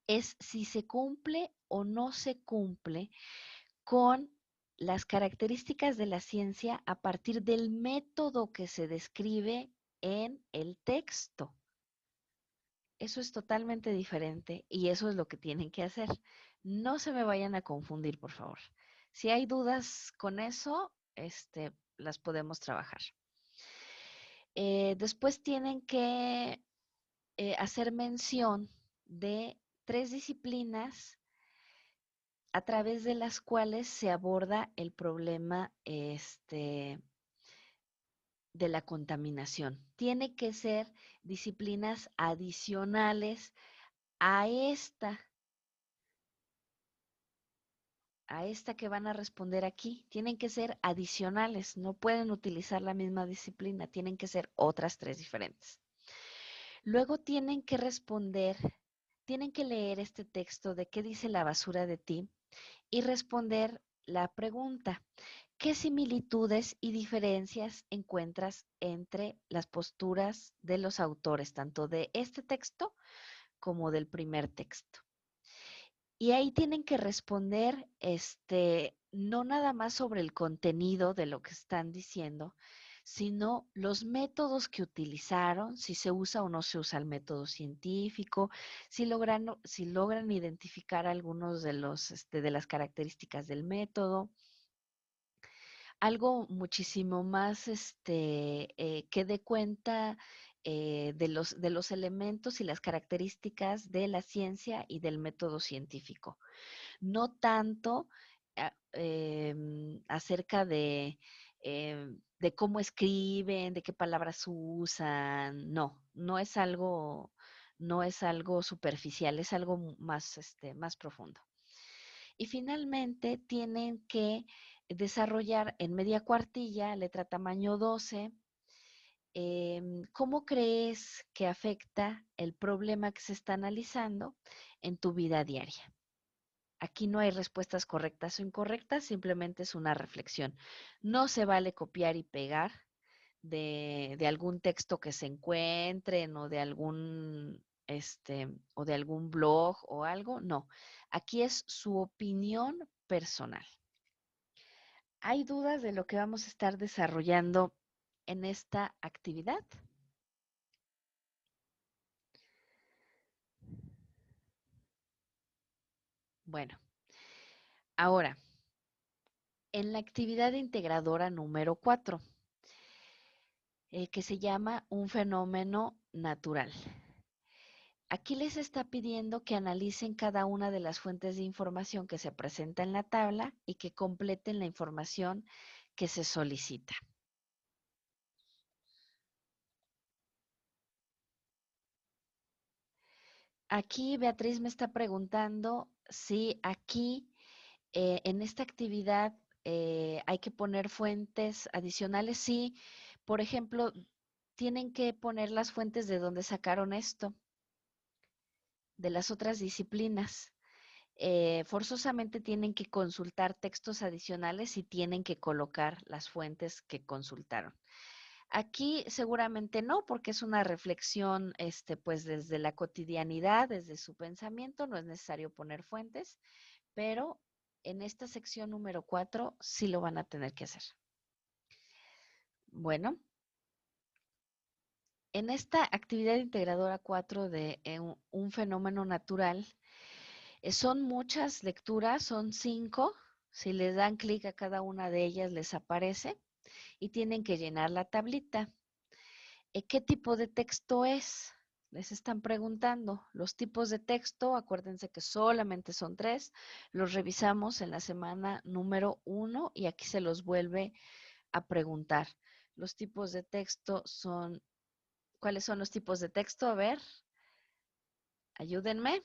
A: es si se cumple o no se cumple con las características de la ciencia a partir del método que se describe en el texto. Eso es totalmente diferente y eso es lo que tienen que hacer. No se me vayan a confundir, por favor. Si hay dudas con eso, las podemos trabajar. Después tienen que hacer mención de 3 disciplinas a través de las cuales se aborda el problema de la contaminación. Tiene que ser disciplinas adicionales a esta que van a responder aquí. Tienen que ser adicionales, no pueden utilizar la misma disciplina, tienen que ser otras 3 diferentes. Luego tienen que responder, tienen que leer este texto de qué dice la basura de ti y responder la pregunta: ¿qué similitudes y diferencias encuentras entre las posturas de los autores, tanto de este texto como del primer texto? Y ahí tienen que responder, no nada más sobre el contenido de lo que están diciendo, sino los métodos que utilizaron, si se usa o no se usa el método científico, si logran identificar algunos de de las características del método. Algo muchísimo más, que dé cuenta de los elementos y las características de la ciencia y del método científico. No tanto acerca de cómo escriben, de qué palabras usan. No, no es algo superficial, es algo más, más profundo. Y finalmente tienen que desarrollar en media cuartilla, letra tamaño 12, ¿cómo crees que afecta el problema que se está analizando en tu vida diaria? Aquí no hay respuestas correctas o incorrectas, simplemente es una reflexión. No se vale copiar y pegar de algún texto que se encuentren o de algún blog o algo. No, aquí es su opinión personal. ¿Hay dudas de lo que vamos a estar desarrollando en esta actividad? Bueno, ahora, en la actividad integradora número 4, que se llama un fenómeno natural. Aquí les está pidiendo que analicen cada una de las fuentes de información que se presenta en la tabla y que completen la información que se solicita. Aquí Beatriz me está preguntando si aquí en esta actividad hay que poner fuentes adicionales. Sí, por ejemplo, tienen que poner las fuentes de donde sacaron esto, de las otras disciplinas. Forzosamente tienen que consultar textos adicionales y tienen que colocar las fuentes que consultaron. Aquí seguramente no, porque es una reflexión, pues desde la cotidianidad, desde su pensamiento, no es necesario poner fuentes, pero en esta sección número 4 sí lo van a tener que hacer. Bueno, en esta actividad integradora 4 de un fenómeno natural, son muchas lecturas, son 5. Si les dan clic a cada una de ellas les aparece y tienen que llenar la tablita. ¿Qué tipo de texto es? Les están preguntando. Los tipos de texto, acuérdense que solamente son 3. Los revisamos en la semana número 1 y aquí se los vuelve a preguntar. Los tipos de texto son, ¿cuáles son los tipos de texto? A ver, ayúdenme.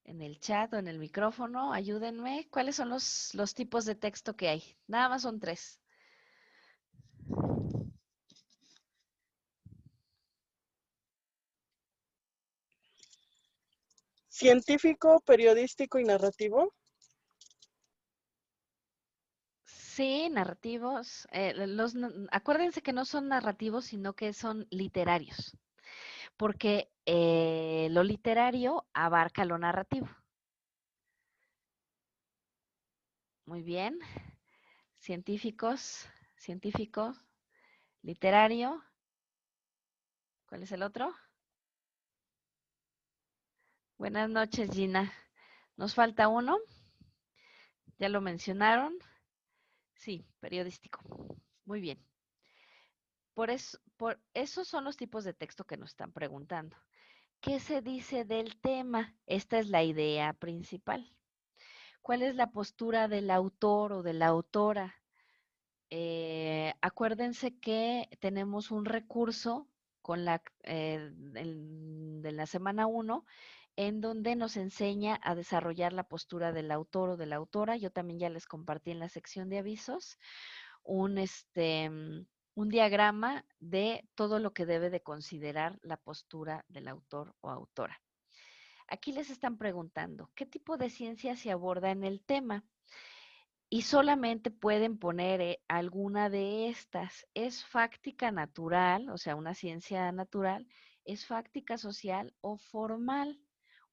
A: En el chat o en el micrófono, ayúdenme. ¿Cuáles son los tipos de texto que hay? Nada más son 3.
C: Científico, periodístico y narrativo.
A: Sí, narrativos. Acuérdense que no son narrativos, sino que son literarios, porque lo literario abarca lo narrativo. Muy bien. Científicos, científico, literario. ¿Cuál es el otro? Buenas noches, Gina. Nos falta uno. Ya lo mencionaron. Sí, periodístico. Muy bien. Por esos son los tipos de texto que nos están preguntando. ¿Qué se dice del tema? Esta es la idea principal. ¿Cuál es la postura del autor o de la autora? Acuérdense que tenemos un recurso con de la semana 1 en donde nos enseña a desarrollar la postura del autor o de la autora. Yo también ya les compartí en la sección de avisos un diagrama de todo lo que debe de considerar la postura del autor o autora. Aquí les están preguntando, ¿qué tipo de ciencia se aborda en el tema? Y solamente pueden poner alguna de estas. ¿Es fáctica natural, o sea, una ciencia natural? ¿Es fáctica social o formal?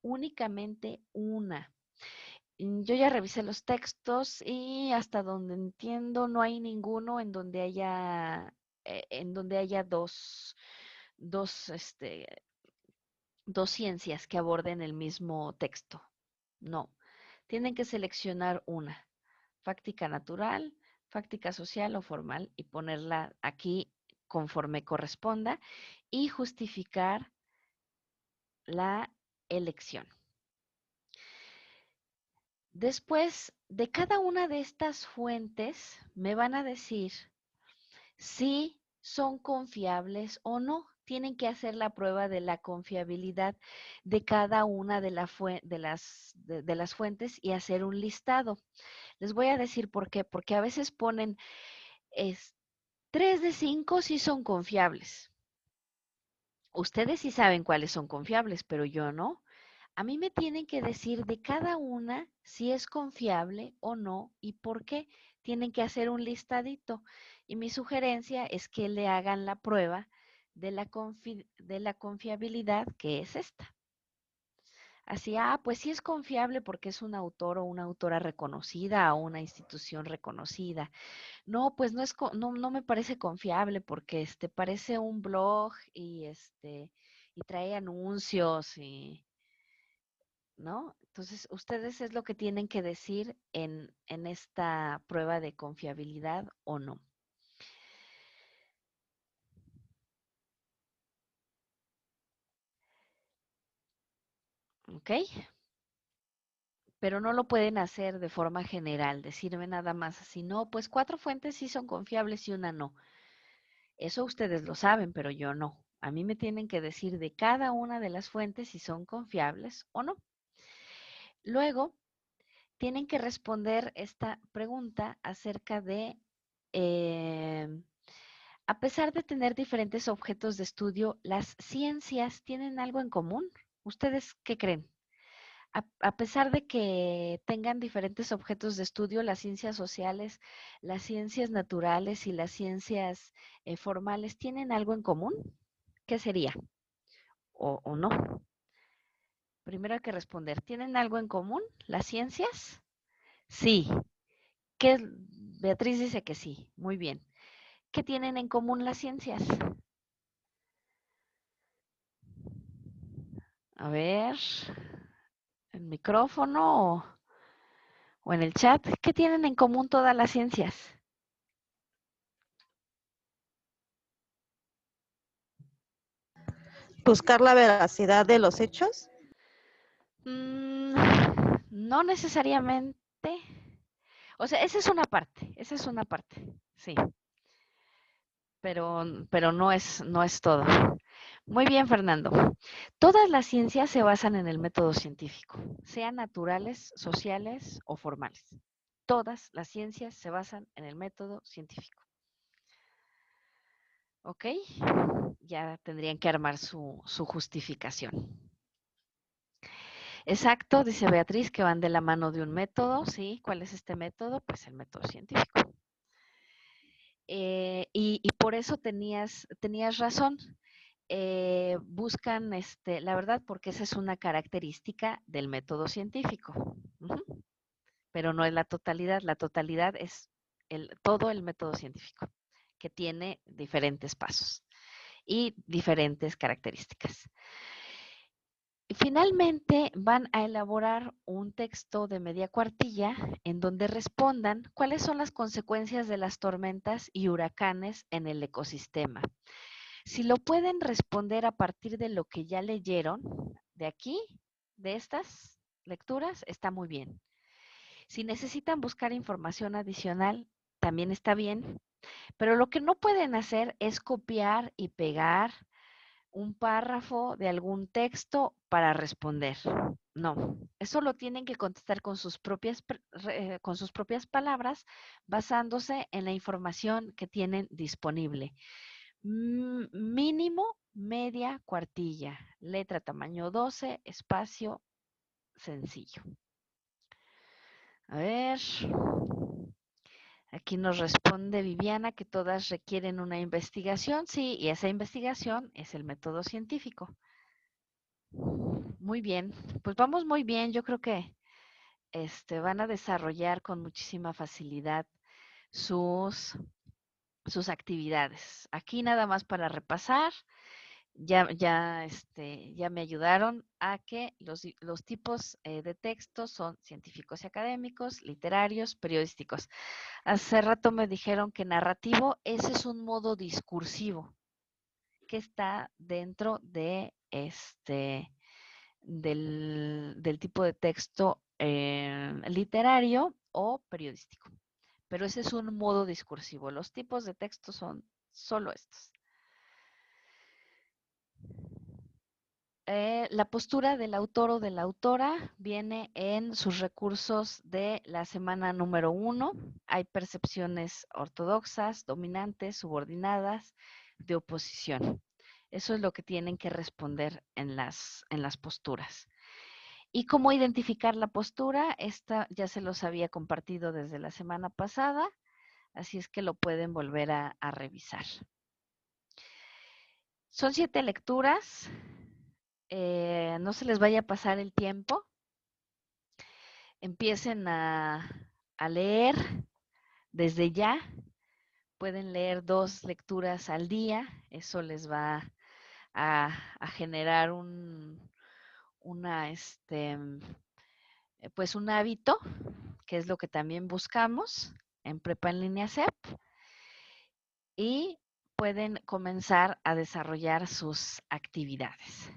A: Únicamente una. Yo ya revisé los textos y hasta donde entiendo no hay ninguno en donde haya dos, dos ciencias que aborden el mismo texto. No, tienen que seleccionar una, fáctica natural, fáctica social o formal, y ponerla aquí conforme corresponda y justificar la elección. Después de cada una de estas fuentes me van a decir si son confiables o no. Tienen que hacer la prueba de la confiabilidad de cada una de las fuentes y hacer un listado. Les voy a decir por qué, porque a veces ponen 3 de 5 sí son confiables. Ustedes sí saben cuáles son confiables, pero yo no. A mí me tienen que decir de cada una si es confiable o no y por qué. Tienen que hacer un listadito. Y mi sugerencia es que le hagan la prueba de la confiabilidad, que es esta. Así, pues sí es confiable porque es un autor o una autora reconocida o una institución reconocida. No, pues no me parece confiable porque parece un blog y trae anuncios y ¿no? Entonces, ustedes es lo que tienen que decir en esta prueba de confiabilidad o no. ¿Ok? Pero no lo pueden hacer de forma general, decirme nada más así, no, pues 4 fuentes sí son confiables y una no. Eso ustedes lo saben, pero yo no. A mí me tienen que decir de cada una de las fuentes si son confiables o no. Luego, tienen que responder esta pregunta acerca de, a pesar de tener diferentes objetos de estudio, ¿las ciencias tienen algo en común? ¿Ustedes qué creen? A pesar de que tengan diferentes objetos de estudio, las ciencias sociales, las ciencias naturales y las ciencias formales, ¿tienen algo en común? ¿Qué sería? ¿O no? Primero hay que responder, ¿tienen algo en común las ciencias? Sí. Beatriz dice que sí. Muy bien. ¿Qué tienen en común las ciencias? A ver, el micrófono o en el chat. ¿Qué tienen en común todas las ciencias?
B: Buscar la veracidad de los hechos.
A: No necesariamente. O sea, esa es una parte, sí. Pero no es todo. Muy bien, Fernando. Todas las ciencias se basan en el método científico, sean naturales, sociales o formales. Todas las ciencias se basan en el método científico. ¿Ok? Ya tendrían que armar su justificación. Exacto, dice Beatriz, que van de la mano de un método, ¿sí? ¿Cuál es este método? Pues el método científico. y por eso tenías razón. Buscan, la verdad, porque esa es una característica del método científico. Ujú. Pero no es la totalidad. La totalidad es todo el método científico, que tiene diferentes pasos y diferentes características. Finalmente van a elaborar un texto de media cuartilla en donde respondan cuáles son las consecuencias de las tormentas y huracanes en el ecosistema. Si lo pueden responder a partir de lo que ya leyeron de aquí, de estas lecturas, está muy bien. Si necesitan buscar información adicional, también está bien, pero lo que no pueden hacer es copiar y pegar un párrafo de algún texto para responder. No, eso lo tienen que contestar con sus propias palabras, basándose en la información que tienen disponible. Mínimo media cuartilla, letra tamaño 12, espacio sencillo. A ver, aquí nos responde Viviana que todas requieren una investigación, sí, y esa investigación es el método científico. Muy bien, pues vamos muy bien. Yo creo que van a desarrollar con muchísima facilidad sus actividades. Aquí nada más para repasar, ya me ayudaron a que los tipos de textos son científicos y académicos, literarios, periodísticos. Hace rato me dijeron que narrativo, ese es un modo discursivo que está dentro de del tipo de texto literario o periodístico. Pero ese es un modo discursivo. Los tipos de texto son solo estos. La postura del autor o de la autora viene en sus recursos de la semana número 1. Hay percepciones ortodoxas, dominantes, subordinadas, de oposición. Eso es lo que tienen que responder en las posturas. ¿Y cómo identificar la postura? Esta ya se los había compartido desde la semana pasada, así es que lo pueden volver a revisar. Son 7 lecturas. No se les vaya a pasar el tiempo. Empiecen a leer desde ya. Pueden leer 2 lecturas al día. Eso les va a generar pues un hábito, que es lo que también buscamos en Prepa en Línea CEP. Y pueden comenzar a desarrollar sus actividades.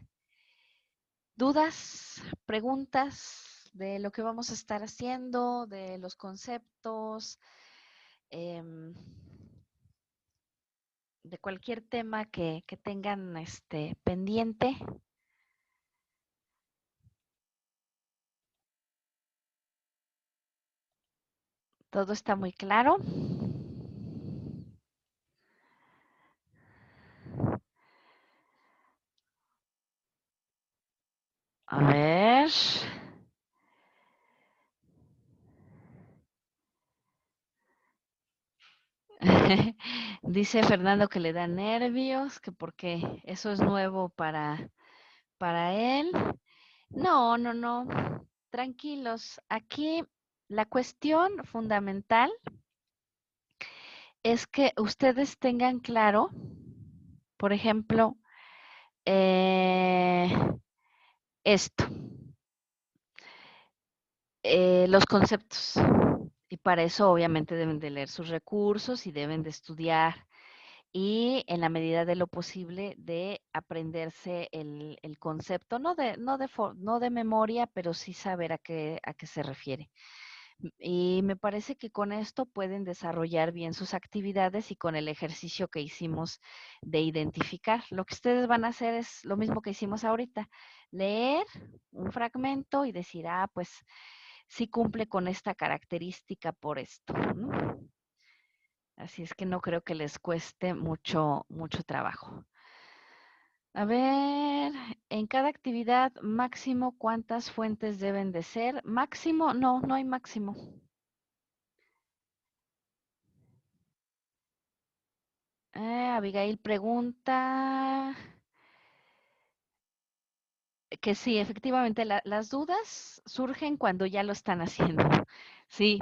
A: ¿Dudas, preguntas de lo que vamos a estar haciendo, de los conceptos, de cualquier tema que tengan pendiente? ¿Todo está muy claro? A ver. Dice Fernando que le da nervios, que porque eso es nuevo para él. No, no, no. Tranquilos. Aquí la cuestión fundamental es que ustedes tengan claro, por ejemplo, esto, los conceptos. Y para eso obviamente deben de leer sus recursos y deben de estudiar y en la medida de lo posible de aprenderse el concepto, no de memoria, pero sí saber a qué se refiere. Y me parece que con esto pueden desarrollar bien sus actividades y con el ejercicio que hicimos de identificar. Lo que ustedes van a hacer es lo mismo que hicimos ahorita, leer un fragmento y decir, pues sí cumple con esta característica por esto, ¿no? Así es que no creo que les cueste mucho trabajo. A ver, en cada actividad máximo, ¿cuántas fuentes deben de ser? Máximo, no hay máximo. Abigail pregunta que sí, efectivamente, las dudas surgen cuando ya lo están haciendo. Sí,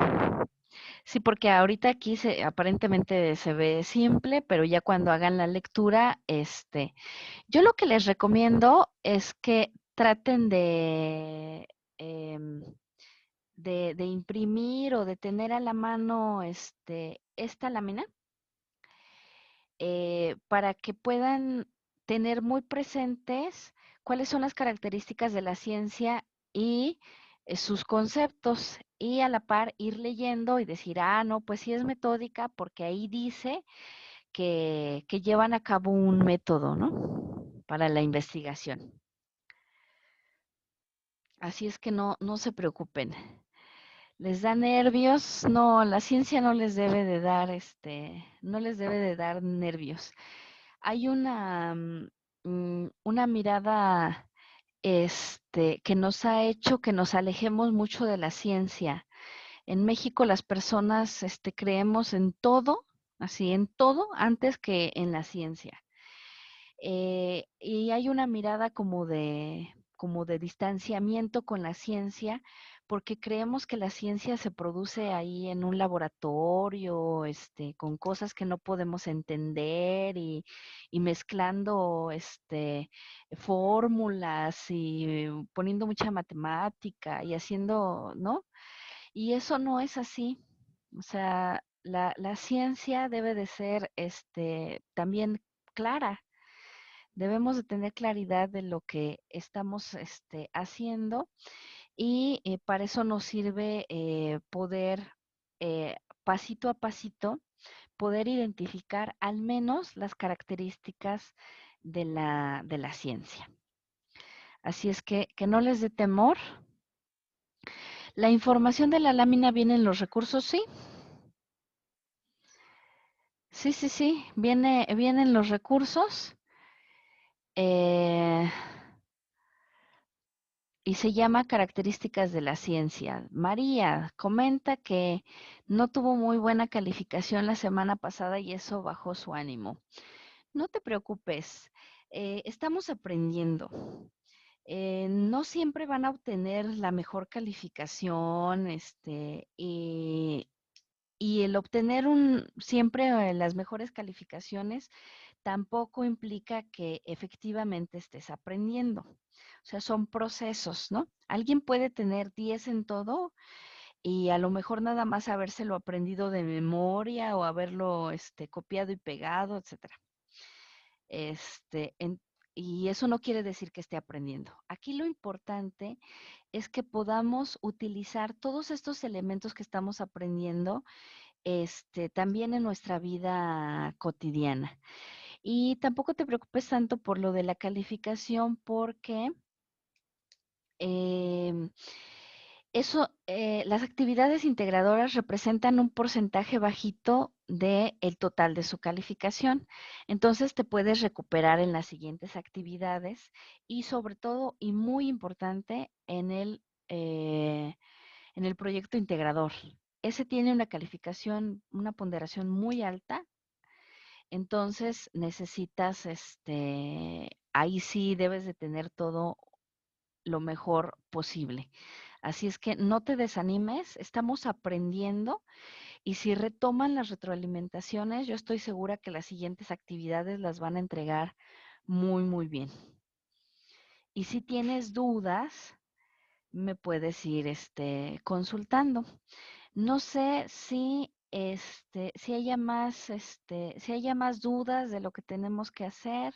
A: sí, porque ahorita aquí aparentemente se ve simple, pero ya cuando hagan la lectura, yo lo que les recomiendo es que traten em, de imprimir o de tener a la mano esta lámina para que puedan tener muy presentes cuáles son las características de la ciencia y sus conceptos y a la par ir leyendo y decir, ah, no, pues sí es metódica porque ahí dice que llevan a cabo un método, ¿no? Para la investigación. Así es que no se preocupen. ¿Les da nervios? No, la ciencia no les debe de dar, no les debe de dar nervios. Hay una mirada, que nos ha hecho que nos alejemos mucho de la ciencia. En México las personas, creemos en todo, así en todo, antes que en la ciencia. Y hay una mirada como de distanciamiento con la ciencia, porque creemos que la ciencia se produce ahí en un laboratorio, con cosas que no podemos entender y mezclando, fórmulas y poniendo mucha matemática y haciendo, ¿no? Y eso no es así. O sea, la ciencia debe de ser, también clara. Debemos de tener claridad de lo que estamos haciendo y para eso nos sirve poder pasito a pasito poder identificar al menos las características de la ciencia. Así es que no les dé temor. La información de la lámina viene en los recursos, sí. Sí, vienen los recursos. Eh, y se llama Características de la Ciencia. María comenta que no tuvo muy buena calificación la semana pasada y eso bajó su ánimo. No te preocupes, estamos aprendiendo. No siempre van a obtener la mejor calificación, y el obtener siempre las mejores calificaciones tampoco implica que efectivamente estés aprendiendo. O sea, son procesos, ¿no? Alguien puede tener 10 en todo y a lo mejor nada más habérselo aprendido de memoria o haberlo copiado y pegado, etcétera. Este, en- y eso no quiere decir que esté aprendiendo. Aquí lo importante es que podamos utilizar todos estos elementos que estamos aprendiendo también en nuestra vida cotidiana. Y tampoco te preocupes tanto por lo de la calificación porque em, las actividades integradoras representan un porcentaje bajito del total de su calificación. Entonces te puedes recuperar en las siguientes actividades y sobre todo, y muy importante, en el proyecto integrador. Ese tiene una calificación, una ponderación muy alta. Entonces necesitas, ahí sí debes de tener todo lo mejor posible. Así es que no te desanimes, estamos aprendiendo y si retoman las retroalimentaciones, yo estoy segura que las siguientes actividades las van a entregar muy, muy bien. Y si tienes dudas, me puedes ir consultando. No sé si haya más dudas de lo que tenemos que hacer.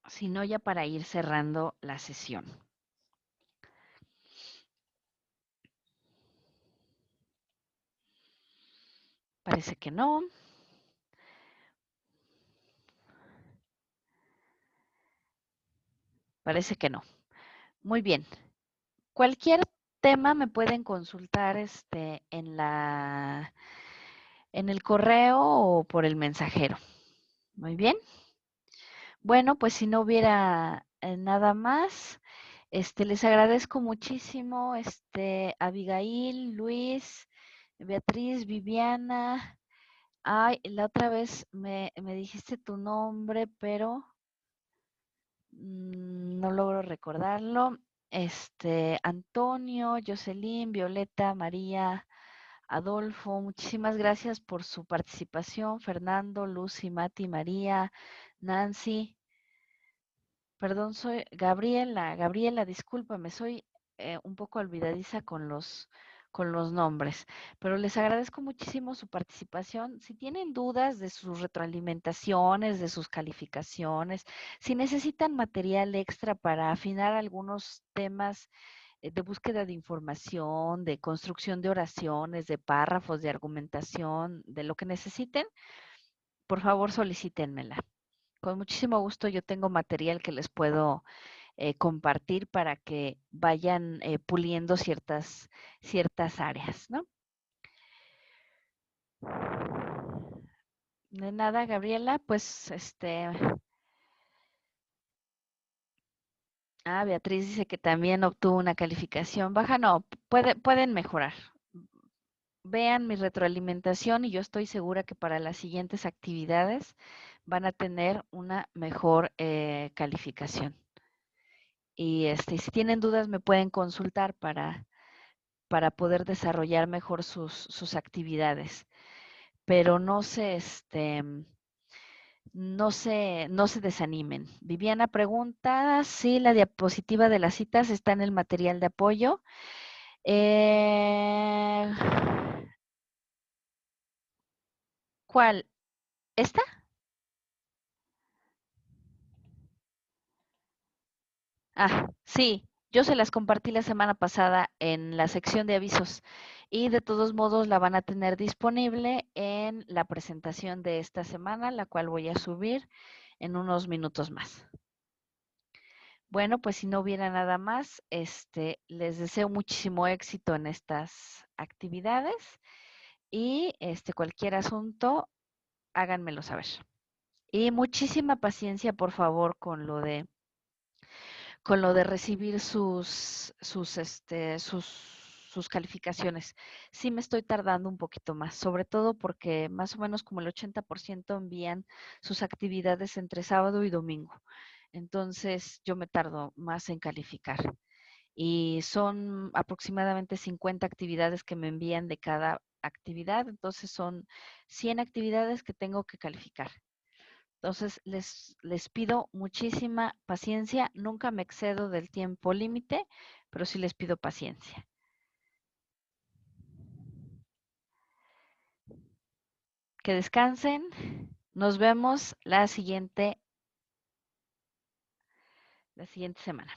A: Si no, ya para ir cerrando la sesión. Parece que no. Parece que no. Muy bien. Cualquier tema me pueden consultar en el correo o por el mensajero. Muy bien. Bueno, pues si no hubiera nada más, Les agradezco muchísimo, Abigail, Luis, Beatriz, Viviana. Ay, la otra vez me dijiste tu nombre, pero no logro recordarlo. Antonio, Jocelyn, Violeta, María, Adolfo, muchísimas gracias por su participación. Fernando, Lucy, Mati, María, Nancy. Perdón, soy Gabriela, discúlpame, soy un poco olvidadiza con los nombres, pero les agradezco muchísimo su participación. Si tienen dudas de sus retroalimentaciones, de sus calificaciones, si necesitan material extra para afinar algunos temas de búsqueda de información, de construcción de oraciones, de párrafos, de argumentación, de lo que necesiten, por favor solicítenmela. Con muchísimo gusto yo tengo material que les puedo compartir para que vayan puliendo ciertas áreas, ¿no? De nada, Gabriela, pues Beatriz dice que también obtuvo una calificación baja. No, pueden mejorar. Vean mi retroalimentación y yo estoy segura que para las siguientes actividades van a tener una mejor calificación. Y si tienen dudas me pueden consultar para poder desarrollar mejor sus actividades. Pero no se desanimen. Viviana pregunta si la diapositiva de las citas está en el material de apoyo. ¿Cuál? ¿Esta? Sí, yo se las compartí la semana pasada en la sección de avisos y de todos modos la van a tener disponible en la presentación de esta semana, la cual voy a subir en unos minutos más. Bueno, pues si no hubiera nada más, les deseo muchísimo éxito en estas actividades y cualquier asunto, háganmelo saber. Y muchísima paciencia, por favor, con lo de recibir sus calificaciones. Sí me estoy tardando un poquito más, sobre todo porque más o menos como el 80% envían sus actividades entre sábado y domingo. Entonces yo me tardo más en calificar. Y son aproximadamente 50 actividades que me envían de cada actividad. Entonces son 100 actividades que tengo que calificar. Entonces, les pido muchísima paciencia. Nunca me excedo del tiempo límite, pero sí les pido paciencia. Que descansen. Nos vemos la siguiente semana.